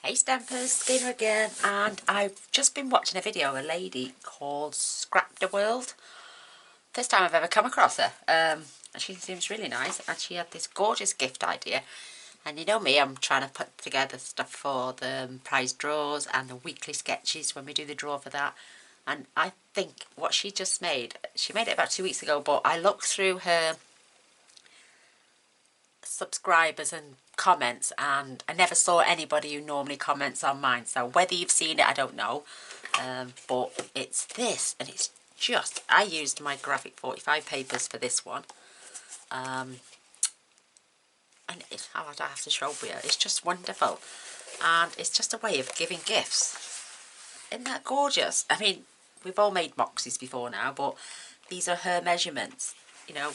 Hey Stampers, Gaynor again, and I've just been watching a video of a lady called Scrap the World. First time I've ever come across her. She seems really nice, and she had this gorgeous gift idea. And you know me, I'm trying to put together stuff for the prize draws and the weekly sketches when we do the draw for that. And I think what she just made, she made it about 2 weeks ago, but I looked through her subscribers and comments and I never saw anybody who normally comments on mine, so whether you've seen it I don't know, but it's this, and it's just, I used my graphic 45 papers for this one, and I have to show you, it's just wonderful, and it's just a way of giving gifts. Isn't that gorgeous? I mean, we've all made boxes before now, but these are her measurements, you know,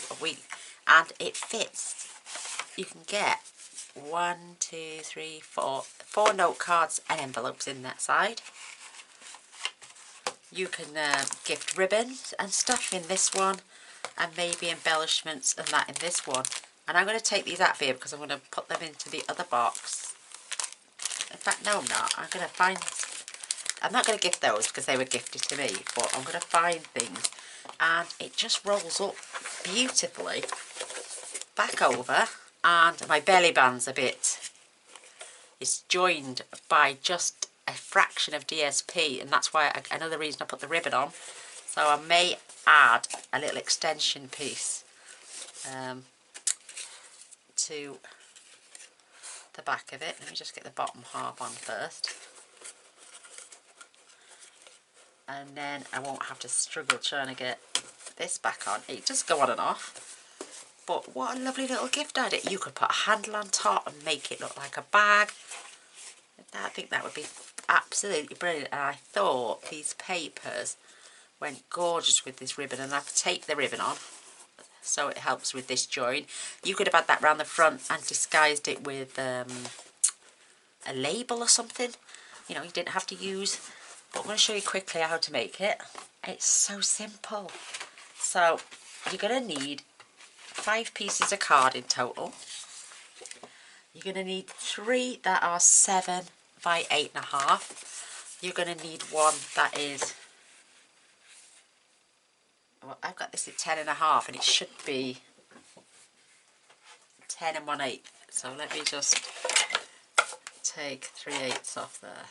and it fits. You can get 4 note cards and envelopes in that side. You can gift ribbons and stuff in this one, and maybe embellishments and that in this one. And I'm going to take these out here because I'm going to put them into the other box. In fact, no, I'm not. I'm not going to gift those because they were gifted to me, but I'm going to find things, and it just rolls up beautifully back over. And my belly band's it's joined by just a fraction of DSP, and that's why another reason I put the ribbon on. So I may add a little extension piece to the back of it. Let me just get the bottom half on first, and then I won't have to struggle trying to get this back on. It just go on and off. But what a lovely little gift idea. You could put a handle on top and make it look like a bag. I think that would be absolutely brilliant. And I thought these papers went gorgeous with this ribbon. And I've taped the ribbon on, so it helps with this join. You could have had that round the front and disguised it with a label or something. You know, you didn't have to use. But I'm going to show you quickly how to make it. It's so simple. So you're going to need 5 pieces of card in total. You're going to need 3 that are 7 by 8.5. You're going to need one that is, well, I've got this at 10.5, and it should be 10 1/8. So let me just take 3/8 off there.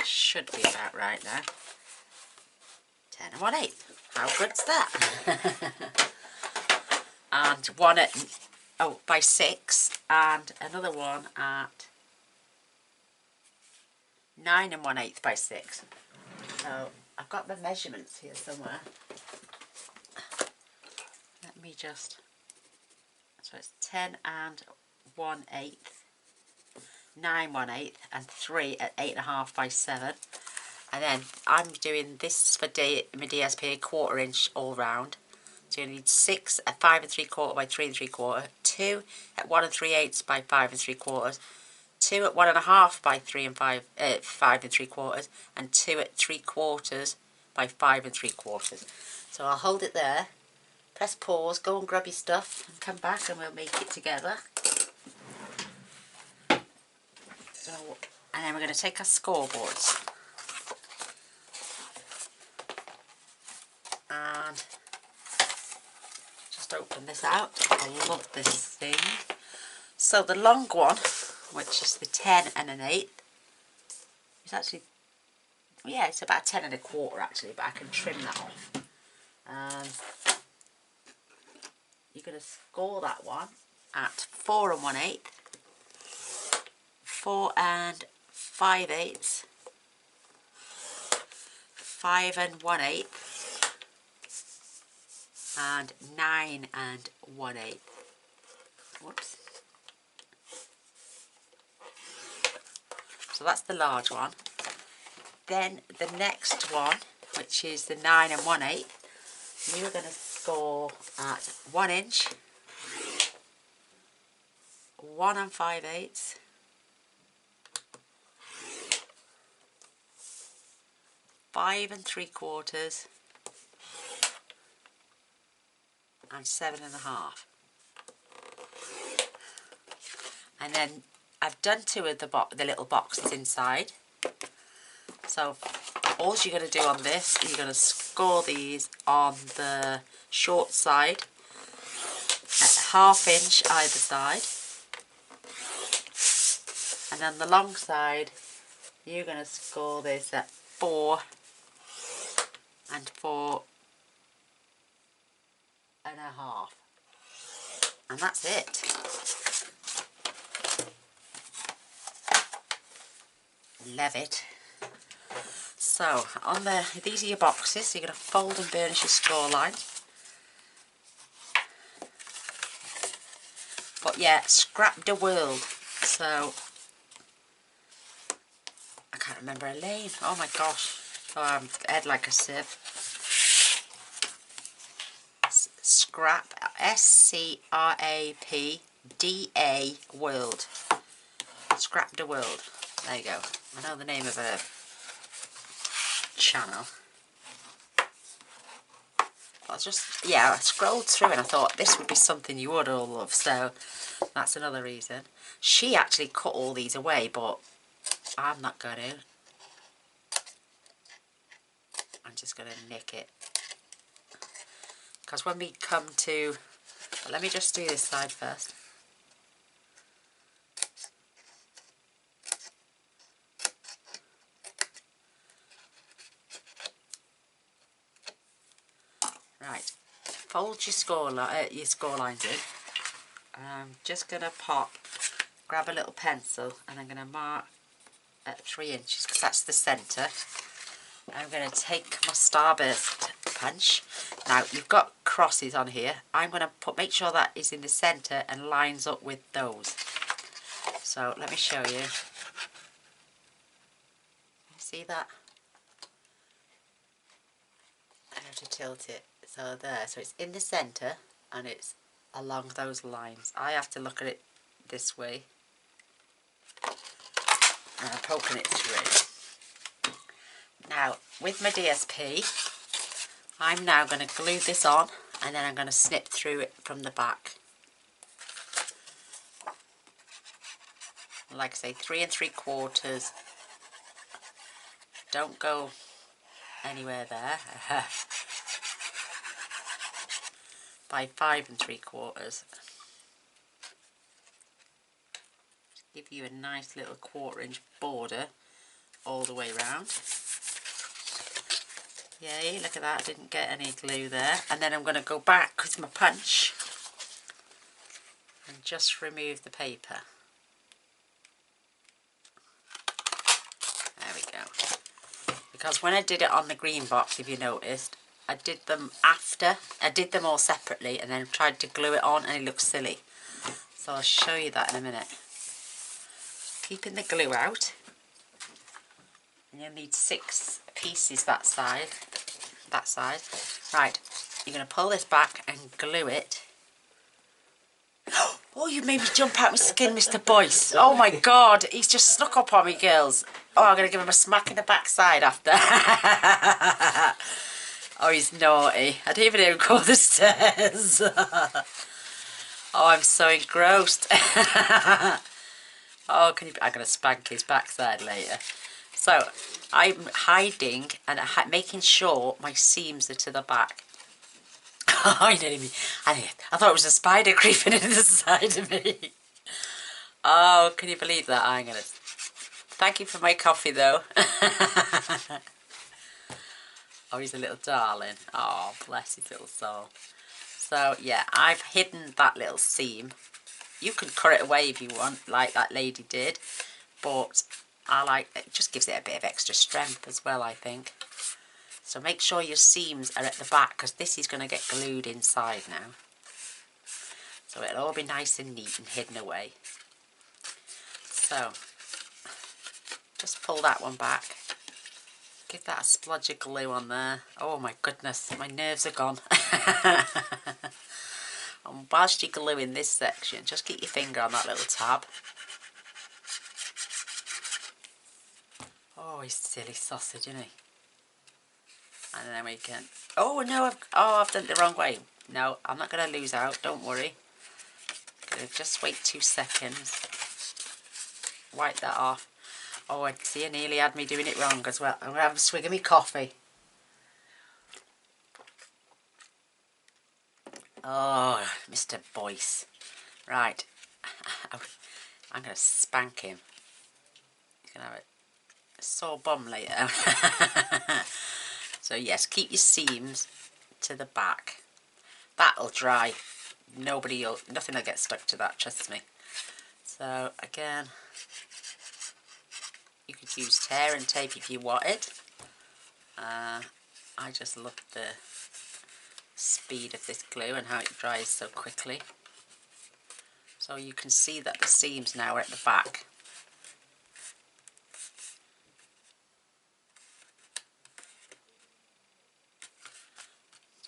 Should be about right now. 10 1/8. How good's that? And one at by 6, and another one at 9 1/8 by 6. So I've got the measurements here somewhere. Let me just. So it's 10 1/8, 9 1/8, and 3 at 8.5 by 7. And then I'm doing this for my DSP 1/4 inch all round. So you need 6 at 5 3/4 by 3 3/4, 2 at 1 3/8 by 5 3/4, 2 at 1.5 by 5 3/4, and 2 at 3/4 by 5 3/4. So I'll hold it there, press pause, go and grab your stuff, and come back and we'll make it together. So, and then we're going to take our scoreboards. And just open this out. I love this thing. So the long one, which is the 10 1/8, is actually, yeah, it's about 10 1/4 actually, but I can trim that off. You're going to score that one at 4 1/8, 4 5/8, 5 1/8, and 9 1/8. Whoops. So that's the large one. Then the next one, which is the 9 1/8, you're going to score at 1 inch, 1 5/8, 5 3/4, and 7.5. And then I've done 2 of the little boxes inside. So all you're going to do on this, you're going to score these on the short side at 1/2 inch either side. And then the long side, you're going to score this at 4 and 4 1/2. And that's it. Love it. So on these are your boxes. So you're going to fold and burnish your score lines. But yeah, scrap the world. So I can't remember her name. Oh my gosh. Oh, I'm head like a sieve. Scrap, SCRAPDA world. Scrap the world. There you go. I know the name of her channel. I scrolled through and I thought this would be something you would all love, so that's another reason. She actually cut all these away, but I'm not going to. I'm just going to nick it. Because when we come to... Well, let me just do this side first. Right, fold your score lines in. I'm just going to grab a little pencil and I'm going to mark at 3 inches because that's the centre. I'm going to take my starburst punch. Now you've got crosses on here. I'm going to make sure that is in the centre and lines up with those. So let me show you. See that? I have to tilt it. So there, so it's in the centre and it's along those lines. I have to look at it this way and I'm poking it through. Now with my DSP, I'm now going to glue this on and then I'm going to snip through it from the back. Like I say, 3 3/4. Don't go anywhere there. By 5 3/4. Give you a nice little 1/4 inch border all the way round. Yay, look at that, I didn't get any glue there. And then I'm going to go back with my punch and just remove the paper. There we go. Because when I did it on the green box, if you noticed, I did them all separately and then tried to glue it on and it looked silly. So I'll show you that in a minute. Keeping the glue out. And you'll need 6 pieces that side. Right, you're going to pull this back and glue it. Oh, you made me jump out my skin, Mr. Boyce. Oh my God, he's just snuck up on me, girls. Oh, I'm going to give him a smack in the backside after. Oh, he's naughty. I didn't even hear him go up the stairs. Oh, I'm so engrossed. Oh, I'm going to spank his backside later. So, I'm hiding and making sure my seams are to the back. I thought it was a spider creeping in the side of me. Oh, can you believe that? I'm going to... Thank you for my coffee, though. Oh, he's a little darling. Oh, bless his little soul. So, yeah, I've hidden that little seam. You can cut it away if you want, like that lady did. But I like it. Just gives it a bit of extra strength as well, I think. So make sure your seams are at the back because this is going to get glued inside now. So it'll all be nice and neat and hidden away. So just pull that one back. Give that a splodge of glue on there. Oh my goodness, my nerves are gone. And whilst you're gluing this section, just keep your finger on that little tab. Oh, he's a silly sausage, isn't he? And then we can... Oh no, I've done it the wrong way. No, I'm not going to lose out, don't worry. Gonna just wait 2 seconds. wipe that off. Oh, I see, I nearly had me doing it wrong as well. I'm going to have a swig of my coffee. Oh, Mr. Boyce. Right. I'm going to spank him. He's going to have a sore bum later. So yes, keep your seams to the back. That'll dry. Nothing will get stuck to that, trust me. So again, you could use tear and tape if you wanted. I just love the speed of this glue and how it dries so quickly. So you can see that the seams now are at the back.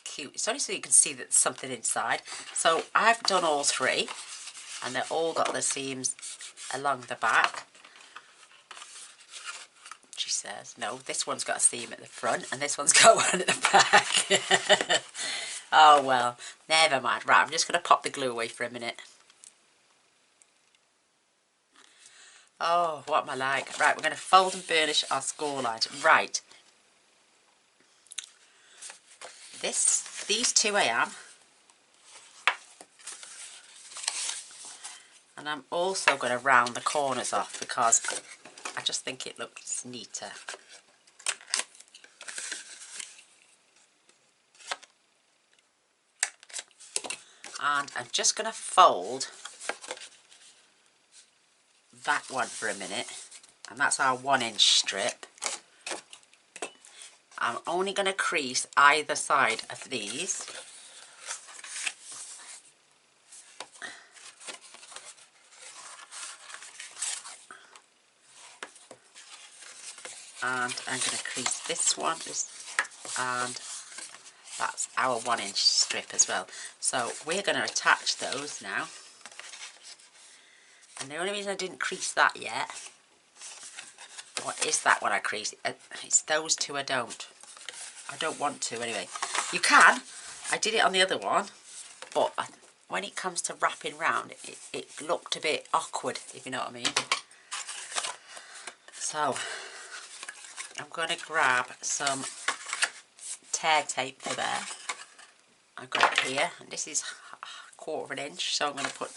Cute. It's only so you can see that there's something inside. So I've done all three, and they've all got the seams along the back. She says, no, this one's got a seam at the front and this one's got one at the back. Oh well, never mind. Right, I'm just going to pop the glue away for a minute. Oh, what am I like? Right, we're going to fold and burnish our score lines. Right. These two I am. And I'm also going to round the corners off because I just think it looks neater. And I'm just going to fold that one for a minute, and that's our 1-inch strip. I'm only going to crease either side of these. And I'm going to crease this one, and that's our 1-inch strip as well. So we're going to attach those now. And the only reason I didn't crease that yet, what is that one I crease? It's those two I don't want to anyway. You can. I did it on the other one, but when it comes to wrapping round, it looked a bit awkward, if you know what I mean. So I'm going to grab some tear tape for there. I've got it here, and this is 1/4 inch, so I'm going to put,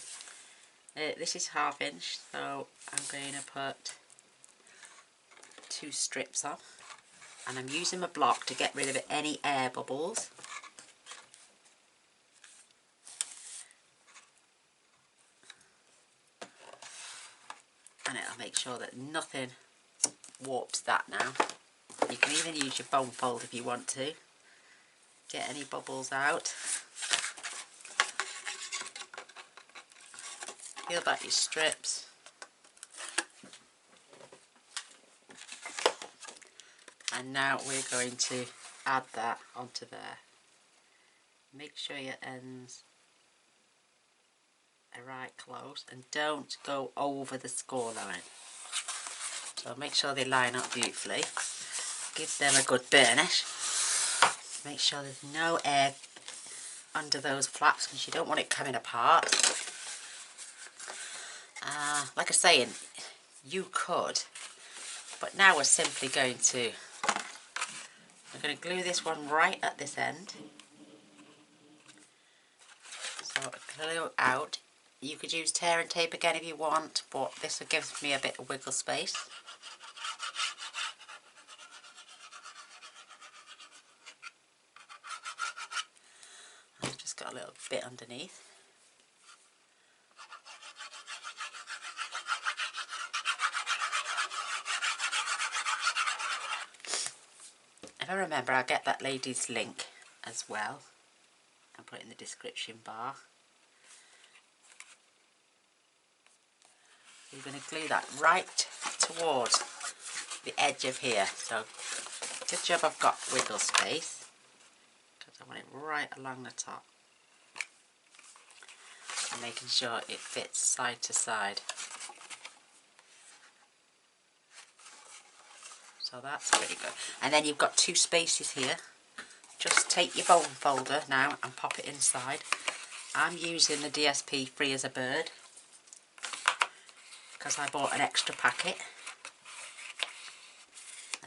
this is 1/2 inch, so I'm going to put 2 strips on. And I'm using my block to get rid of any air bubbles. And it'll make sure that nothing warps that now. You can even use your bone fold if you want to. Get any bubbles out. Peel back your strips. And now we're going to add that onto there. Make sure your ends are right close and don't go over the score line. So make sure they line up beautifully. Give them a good burnish. Make sure there's no air under those flaps because you don't want it coming apart. Like I was saying, you could, but now we're simply going to glue this one right at this end. So glue out. You could use tear and tape again if you want, but this gives me a bit of wiggle space. I've just got a little bit underneath. If I remember, I'll get that lady's link as well and put it in the description bar. You're going to glue that right towards the edge of here. So good job I've got wiggle space because I want it right along the top. And making sure it fits side to side. So that's pretty good. And then you've got 2 spaces here. Just take your bone folder now and pop it inside. I'm using the DSP Free as a Bird. because I bought an extra packet.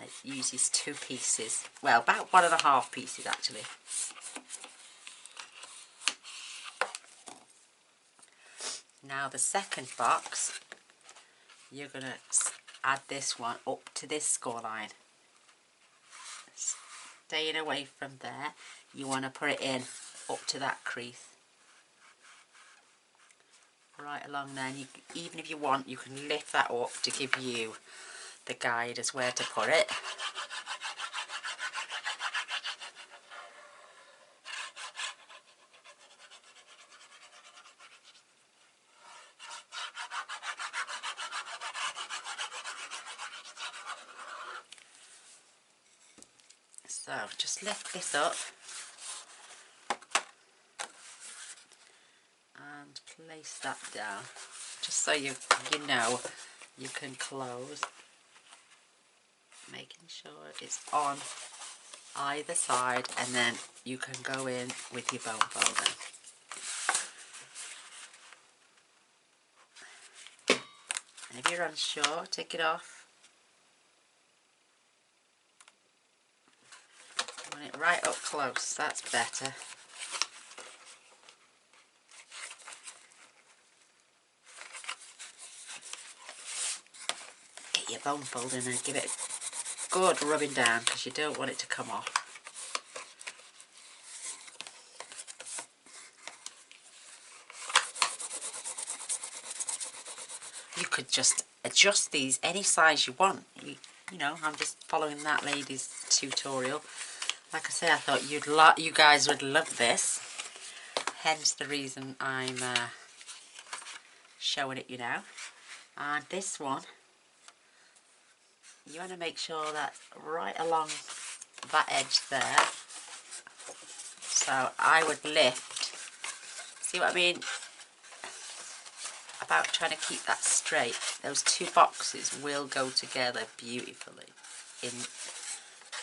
It uses 2 pieces, well, about 1.5 pieces actually. Now the second box, you're going to add this one up to this score line. Staying away from there, you want to put it in up to that crease. Right along there, and you, even if you want, you can lift that up to give you the guide as where to put it. So just lift this up and place that down, just so you know you can close, making sure it's on either side, and then you can go in with your bone folder. And if you're unsure, take it off. Want it right up close, that's better. Get your bone fold in and give it a good rubbing down, because you don't want it to come off. You could just adjust these any size you want. You know, I'm just following that lady's tutorial. Like I say, I thought you guys would love this. Hence the reason I'm showing it you now. And this one, you want to make sure that right along that edge there. So I would lift. See what I mean? About trying to keep that straight. Those 2 boxes will go together beautifully in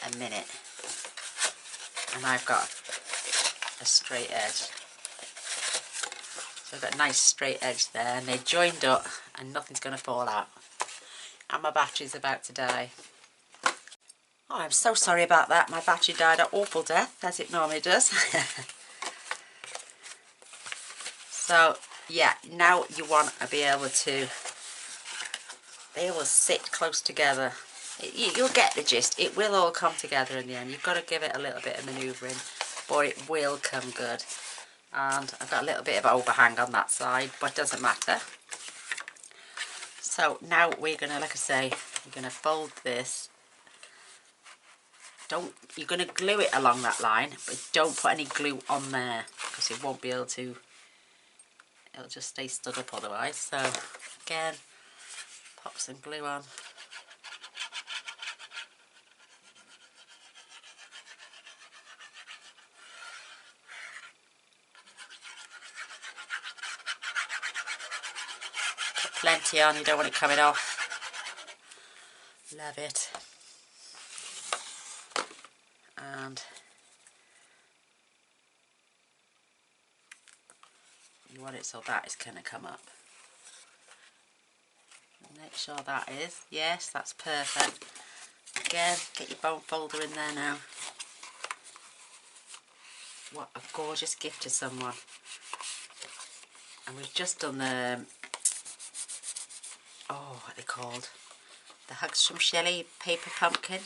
a minute. And I've got a straight edge. So I've got a nice straight edge there, and they're joined up and nothing's going to fall out. And my battery's about to die. Oh, I'm so sorry about that. My battery died an awful death, as it normally does. So yeah, now you want to be able to, they will sit close together. You'll get the gist. It will all come together in the end. You've got to give it a little bit of manoeuvring, but it will come good. And I've got a little bit of overhang on that side, but it doesn't matter. So now we're going to, like I say, we're going to fold this. You're going to glue it along that line, but don't put any glue on there, because it won't be able to, it'll just stay stood up otherwise. So again, pop some glue on. Put plenty on, you don't want it coming off. Love it. And you want it so that is going to come up. Make sure that is. Yes, that's perfect. Again, get your bone folder in there now. What a gorgeous gift to someone. And we've just done the, oh, what are they called? The Hugs from Shelley paper pumpkin.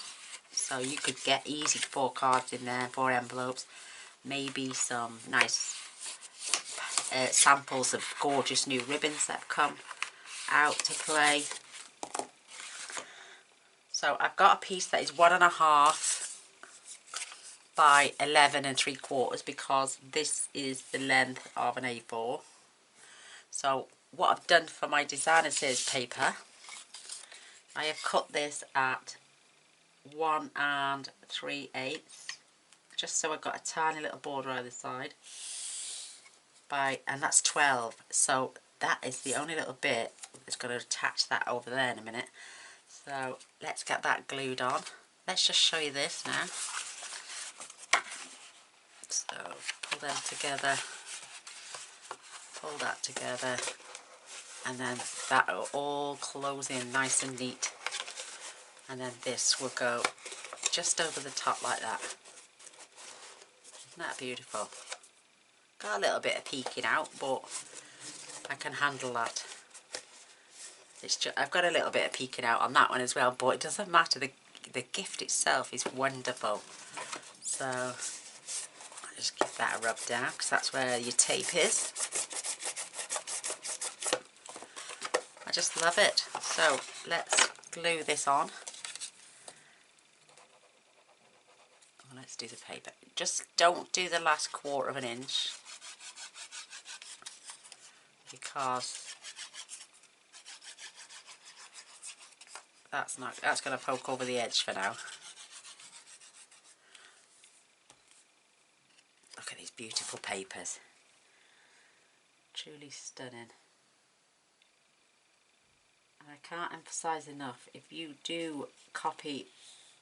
So you could get easy 4 cards in there, 4 envelopes. Maybe some nice samples of gorgeous new ribbons that have come out to play. So I've got a piece that is 1.5 by 11 3/4, because this is the length of an A4. So what I've done for my designer series paper, I have cut this at 1 3/8, just so I've got a tiny little border either side. And that's 12. So that is the only little bit that's going to attach that over there in a minute. So let's get that glued on. Let's just show you this now. So pull them together, pull that together, and then that will all close in nice and neat, and then this will go just over the top like that. Isn't that beautiful? Got a little bit of peeking out, but I can handle that. It's just, I've got a little bit of peeking out on that one as well, but it doesn't matter. The gift itself is wonderful. So I'll just give that a rub down, because that's where your tape is. I just love it. So let's glue this on. Oh, let's do the paper. Just don't do the last 1/4 of an inch, because that's going to poke over the edge for now. Look at these beautiful papers. Truly stunning. And I can't emphasize enough, if you do copy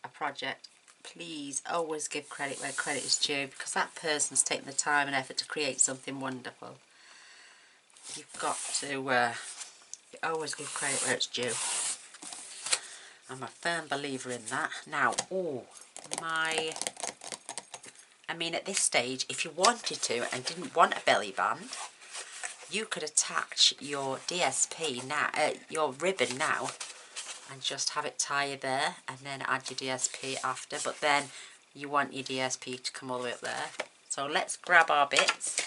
a project, please always give credit where credit is due, because that person's taken the time and effort to create something wonderful. You've got to always give credit where it's due. I'm a firm believer in that. Now, I mean, at this stage, if you wanted to and didn't want a belly band, you could attach your DSP now, your ribbon now, and just have it tie there, and then add your DSP after. But then you want your DSP to come all the way up there. So let's grab our bits.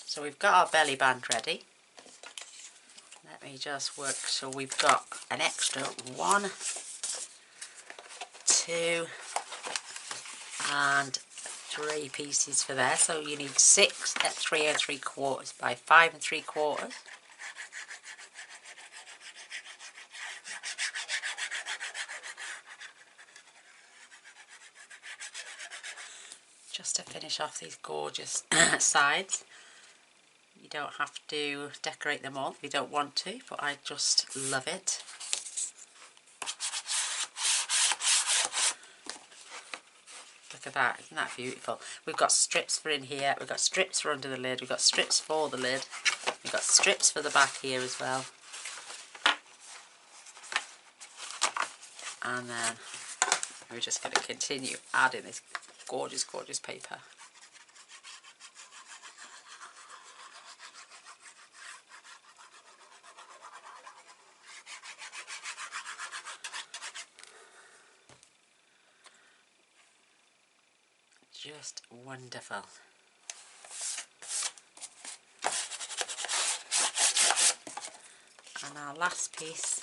So we've got our belly band ready. Let me just work. So we've got an extra 1, 2, and 3 pieces for there. So you need 6 at 3 3/4 by 5 3/4. Just to finish off these gorgeous sides. You don't have to decorate them all if you don't want to, but I just love it. Look at that, isn't that beautiful? We've got strips for in here, we've got strips for under the lid, we've got strips for the lid, we've got strips for the back here as well. And then we're just going to continue adding this gorgeous, gorgeous paper. Just wonderful. And our last piece .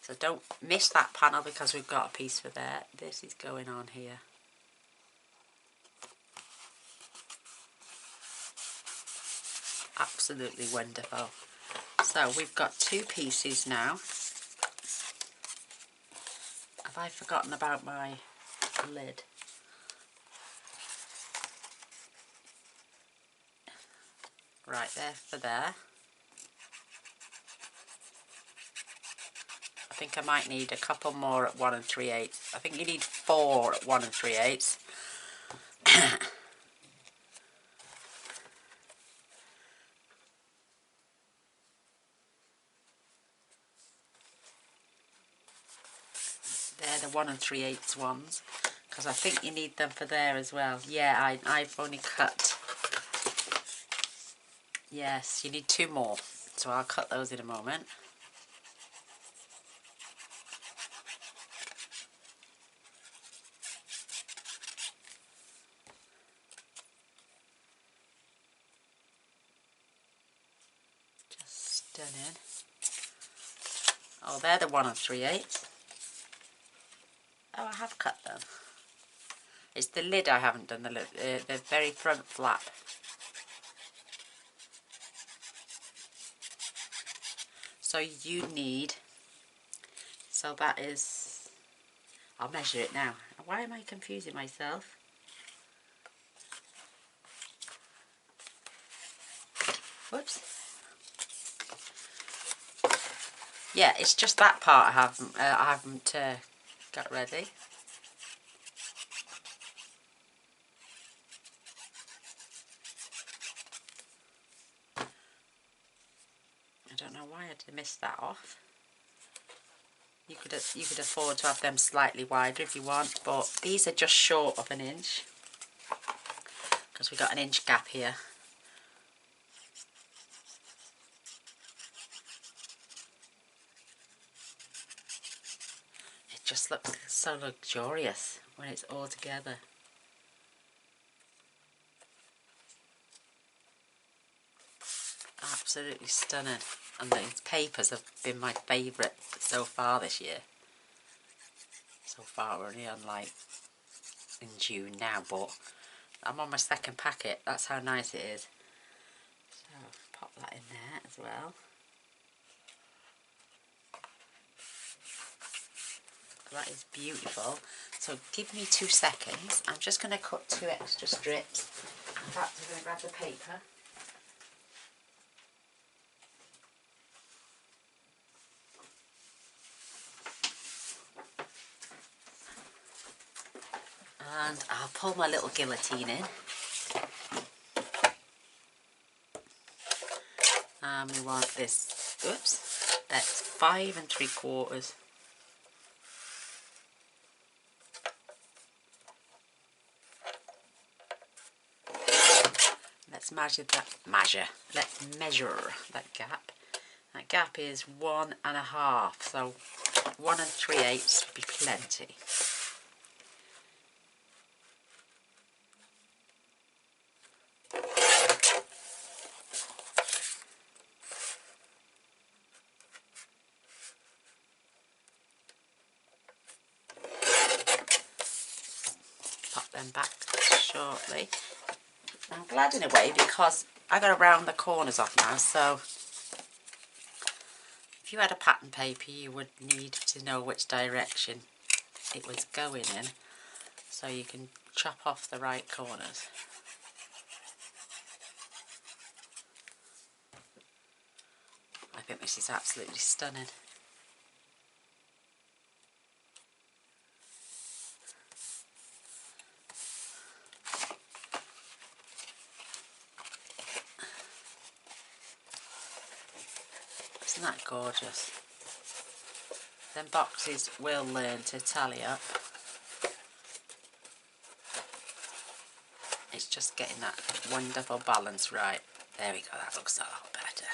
So don't miss that panel, because we've got a piece for there. This is going on here. Absolutely wonderful. So we've got 2 pieces now. Have I forgotten about my lid? Right, there for there. I think I might need a couple more at 1 3/8. I think you need 4 at 1 3/8. They're the 1 3/8 ones, because I think you need them for there as well. Yeah, I've only cut. Yes, you need 2 more, so I'll cut those in a moment. Just stunning. Oh, they're the 1 3/8. Oh, I have cut them. It's the lid I haven't done, the very front flap. So you need, so that is, I'll measure it now. Why am I confusing myself? Whoops. Yeah, it's just that part I haven't got ready. I don't know why I missed that off. You could afford to have them slightly wider if you want, but these are just short of an inch because we've got an inch gap here. It just looks so luxurious when it's all together. Absolutely stunning. And these papers have been my favourite so far this year. So far we're only on like in June now, but I'm on my second packet. That's how nice it is. So pop that in there as well. That is beautiful. So give me 2 seconds. I'm just going to cut 2 extra strips. In fact, I'm going to grab the paper. And I'll pull my little guillotine in. And we want this, oops, that's 5 3/4. Let's measure that gap. That gap is 1 1/2, so 1 3/8 would be plenty. Pop them back shortly. I'm glad in a way because I got to round the corners off now, so if you had a pattern paper you would need to know which direction it was going in so you can chop off the right corners. I think this is absolutely stunning. Isn't that gorgeous? Them boxes will learn to tally up. It's just getting that wonderful balance right. There we go, that looks a lot better.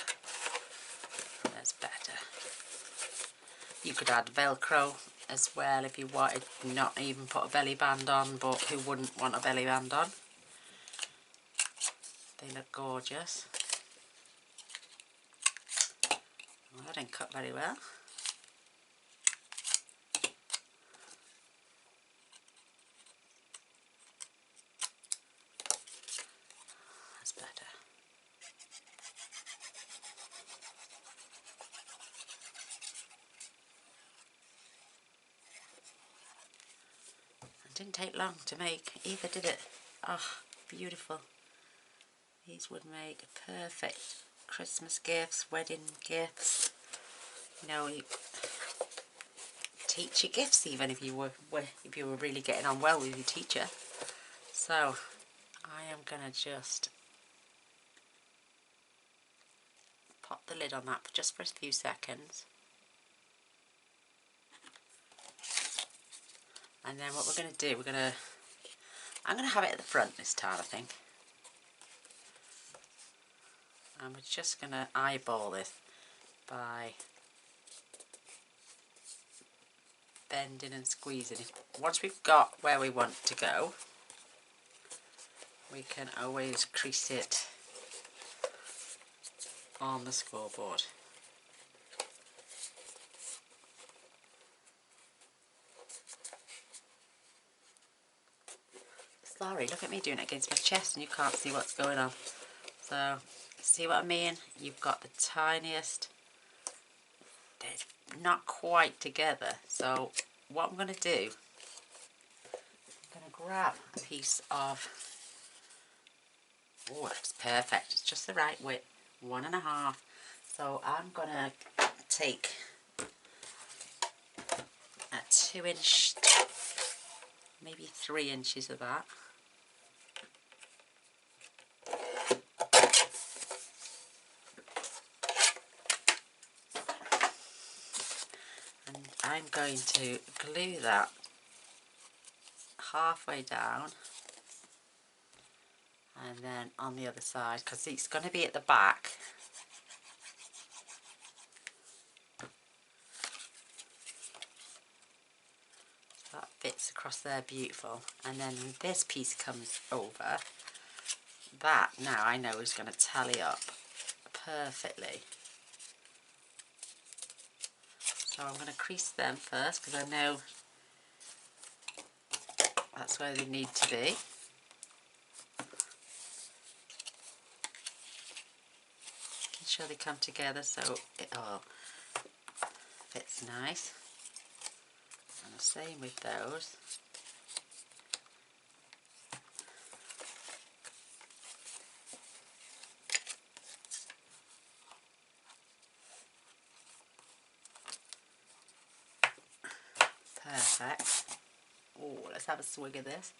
That's better. You could add Velcro as well if you wanted, not even put a belly band on, but who wouldn't want a belly band on? They look gorgeous. Well, that didn't cut very well. That's better. It didn't take long to make either, did it? Oh, beautiful. These would make perfect Christmas gifts, wedding gifts. You know, teacher gifts even if you were really getting on well with your teacher. So I am gonna just pop the lid on that just for a few seconds. And then what we're going to do, I'm going to have it at the front this time, I think. And we're just going to eyeball this by bending and squeezing it. Once we've got where we want to go, we can always crease it on the scoreboard. Sorry, look at me doing it against my chest and you can't see what's going on. So, see what I mean? You've got the tiniest, it's not quite together. So, what I'm going to do, I'm going to grab a piece of, oh, that's perfect. It's just the right width, 1 1/2. So, I'm going to take 2-inch, maybe 3 inches of that. And I'm going to glue that halfway down and then on the other side, because it's going to be at the back. That fits across there beautiful, and then when this piece comes over, that now I know is going to tally up perfectly. So I'm going to crease them first because I know that's where they need to be. Making sure they come together so it all fits nice. And the same with those. Perfect. Oh, let's have a swig of this.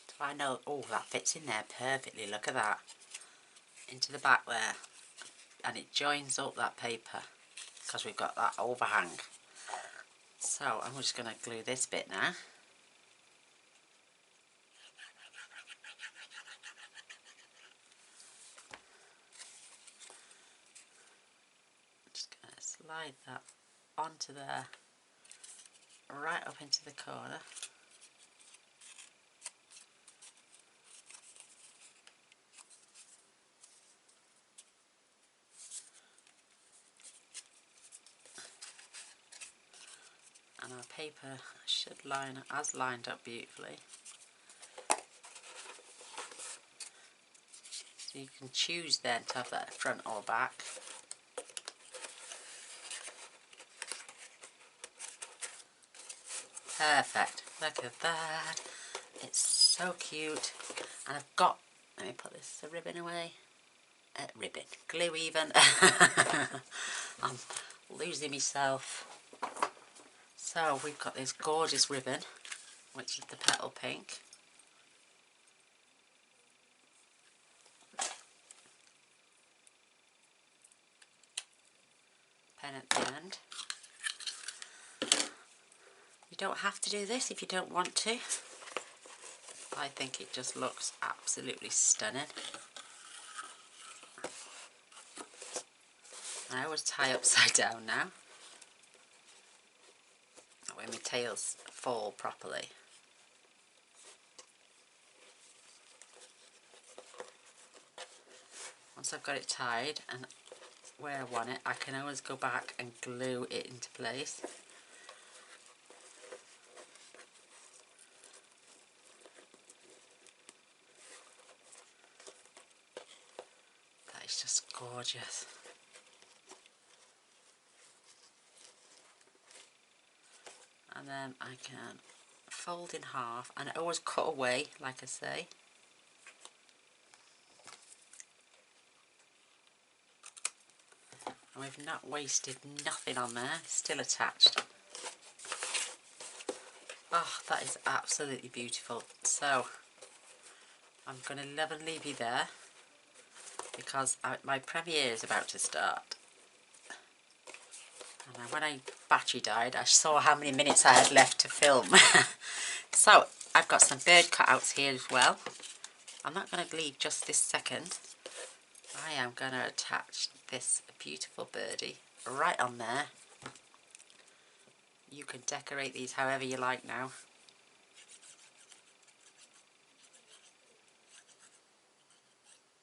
So I know, oh, that fits in there perfectly. Look at that. Into the back there. And it joins up that paper because we've got that overhang. So I'm just going to glue this bit now. Just going to slide that onto there, right up into the corner. And our paper should has lined up beautifully. So you can choose then to have that front or back. Perfect. Look at that. It's so cute. And I've got, let me put this ribbon away. Glue even. I'm losing myself. So we've got this gorgeous ribbon, which is the petal pink. Pen at the end. You don't have to do this if you don't want to. I think it just looks absolutely stunning. I always tie upside down now. That way my tails fall properly. Once I've got it tied and where I want it, I can always go back and glue it into place. That is just gorgeous. And then I can fold in half and I always cut away, like I say. And we've not wasted nothing on there, it's still attached. Oh, that is absolutely beautiful. So I'm going to love and leave you there because my premiere is about to start. And when I battery died, I saw how many minutes I had left to film. So I've got some bird cutouts here as well. I'm not going to leave just this second. I am going to attach this beautiful birdie right on there. You can decorate these however you like now.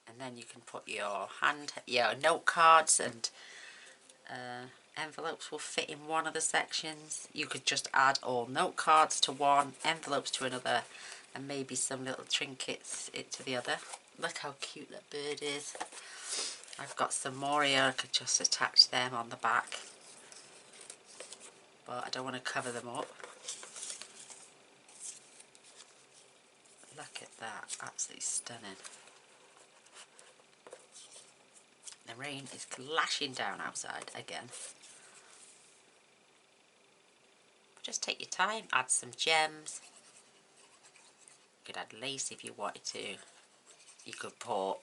And then you can put your note cards and envelopes will fit in one of the sections. You could just add all note cards to one, envelopes to another, and maybe some little trinkets to the other. Look how cute that bird is. I've got some more here, I could just attach them on the back. But I don't want to cover them up. Look at that, absolutely stunning. The rain is clashing down outside again. But just take your time, add some gems. You could add lace if you wanted to. You could put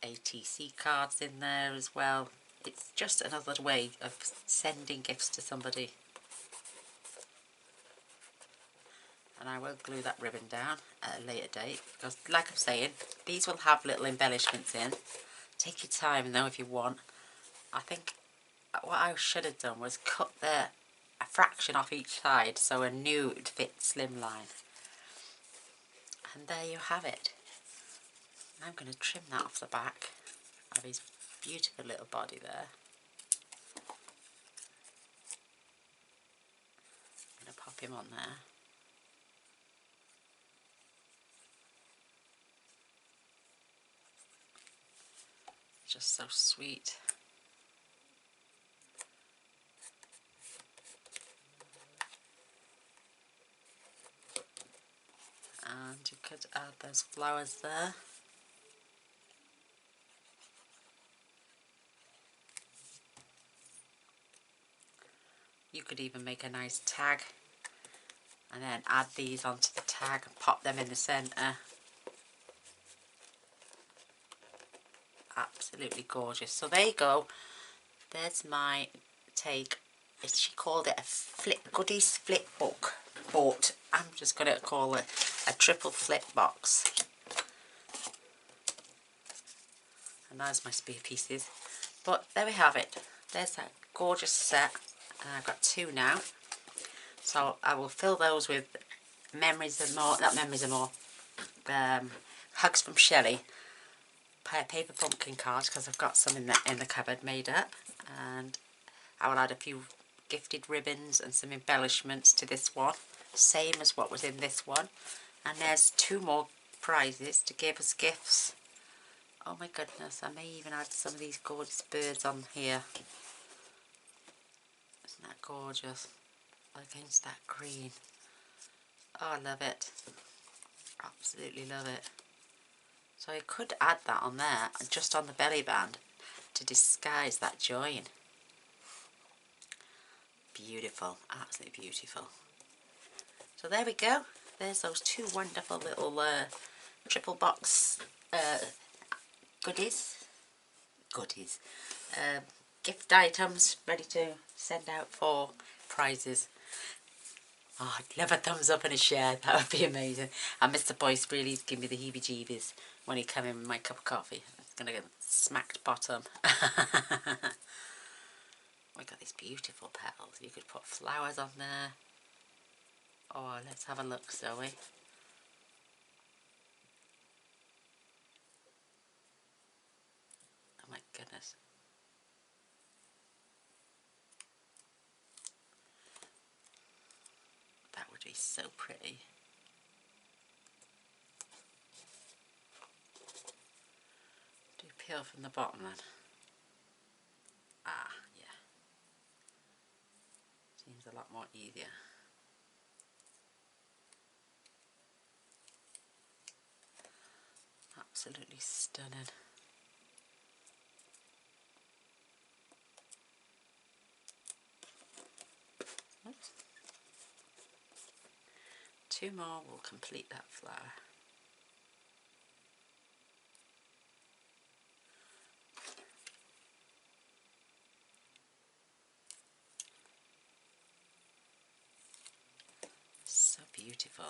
ATC cards in there as well. It's just another way of sending gifts to somebody. And I will glue that ribbon down at a later date because, like I'm saying, these will have little embellishments in. Take your time though if you want. I think what I should have done was cut a fraction off each side so I knew it would fit slimline. And there you have it. I'm going to trim that off the back of his beautiful little body there. I'm going to pop him on there. Just so sweet. And you could add those flowers there. You could even make a nice tag and then add these onto the tag and pop them in the centre. Absolutely gorgeous. So there you go. There's my take. She called it a goodies flip book. But I'm just going to call it a triple flip box. And there's my spear pieces. But there we have it. There's that gorgeous set. And I've got two now. So I will fill those with memories and more, not memories and more, hugs from Shelley. Paper pumpkin cards because I've got some in the cupboard made up. And I will add a few gifted ribbons and some embellishments to this one. Same as what was in this one. And there's two more prizes to give as gifts. Oh my goodness, I may even add some of these gorgeous birds on here. Isn't that gorgeous? Against that green. Oh, I love it. Absolutely love it. So I could add that on there, just on the belly band, to disguise that join. Beautiful, absolutely beautiful. So there we go. There's those two wonderful little triple box goodies. Gift items ready to send out for prizes. Oh, I'd love a thumbs up and a share. That would be amazing. And Mr. Boyce really gave me the heebie-jeebies when he came in with my cup of coffee. It's going to get smacked bottom. We got these beautiful petals. You could put flowers on there. Oh, let's have a look, Zoe. Oh my goodness. That would be so pretty. Do peel from the bottom then. Ah, yeah. Seems a lot more easier. Absolutely stunning. Oops. Two more will complete that flower. So beautiful.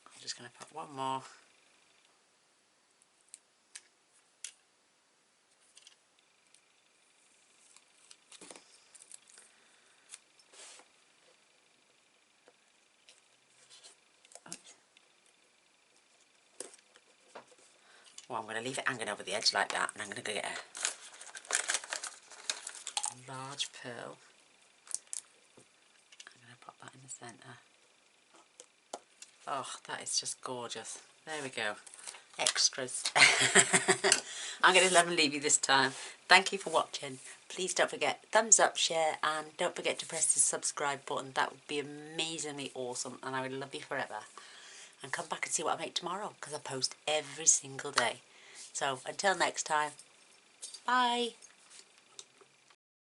I'm just going to put one more. Well, I'm going to leave it hanging over the edge like that, and I'm going to get a large pearl. I'm going to pop that in the centre. Oh, that is just gorgeous. There we go. Extras. I'm going to leave you this time. Thank you for watching. please don't forget, thumbs up, share, and don't forget to press the subscribe button. That would be amazingly awesome, and I would love you forever. And come back and see what I make tomorrow, because I post every single day. So until next time, bye.